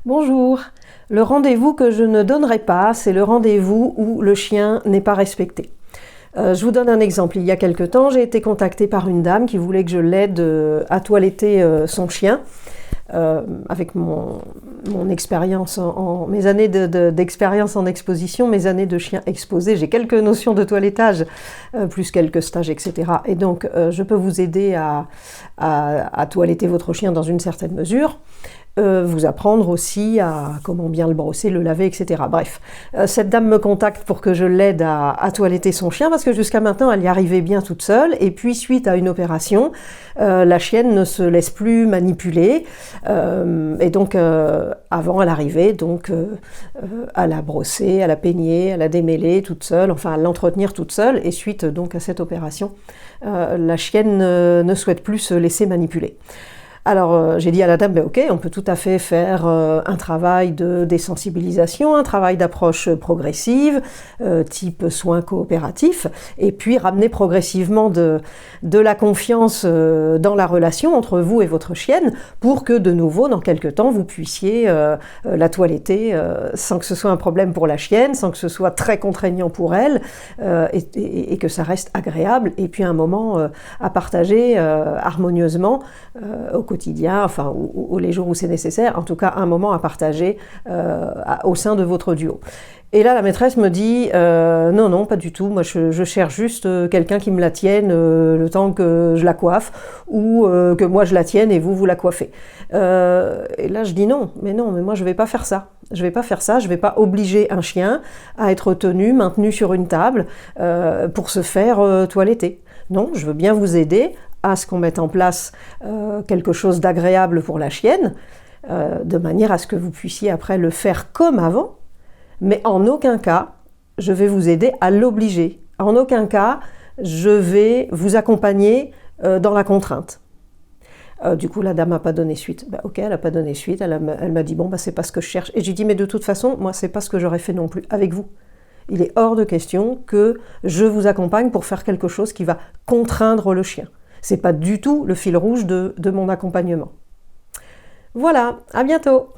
Bonjour. Le rendez-vous que je ne donnerai pas, c'est le rendez-vous où le chien n'est pas respecté. Je vous donne un exemple. Il y a quelque temps, j'ai été contactée par une dame qui voulait que je l'aide à toiletter son chien. Avec mon expérience, mes années d'expérience en exposition, mes années de chien exposé, j'ai quelques notions de toilettage, plus quelques stages, etc. Et donc, je peux vous aider à toiletter votre chien dans une certaine mesure. Vous apprendre aussi à comment bien le brosser, le laver, etc. Bref, cette dame me contacte pour que je l'aide à toiletter son chien parce que jusqu'à maintenant elle y arrivait bien toute seule et puis suite à une opération, la chienne ne se laisse plus manipuler et donc avant elle arrivait donc à la brosser, à la peigner, à la démêler toute seule, enfin à l'entretenir toute seule et suite donc à cette opération, la chienne ne souhaite plus se laisser manipuler. Alors j'ai dit à la dame, ok, on peut tout à fait faire un travail de désensibilisation, un travail d'approche progressive, type soins coopératifs, et puis ramener progressivement de la confiance dans la relation entre vous et votre chienne, pour que de nouveau, dans quelques temps, vous puissiez la toiletter sans que ce soit un problème pour la chienne, sans que ce soit très contraignant pour elle, et que ça reste agréable, et puis un moment à partager harmonieusement au quotidien, enfin, ou les jours où c'est nécessaire, en tout cas un moment à partager au sein de votre duo. Et là, la maîtresse me dit non, non, pas du tout, moi je cherche juste quelqu'un qui me la tienne le temps que je la coiffe, ou que moi je la tienne et vous la coiffez. Et là, je dis non, mais moi je vais pas faire ça. Je vais pas faire ça, je vais pas obliger un chien à être tenu, maintenu sur une table pour se faire toiletter. Non, je veux bien vous aider à ce qu'on mette en place quelque chose d'agréable pour la chienne, de manière à ce que vous puissiez après le faire comme avant, mais en aucun cas, je vais vous aider à l'obliger. En aucun cas, je vais vous accompagner dans la contrainte. Du coup, la dame n'a pas donné suite. Ok, elle n'a pas donné suite, elle m'a dit, bon, c'est pas ce que je cherche. Et j'ai dit, mais de toute façon, moi, c'est pas ce que j'aurais fait non plus avec vous. Il est hors de question que je vous accompagne pour faire quelque chose qui va contraindre le chien. C'est pas du tout le fil rouge de mon accompagnement. Voilà, à bientôt!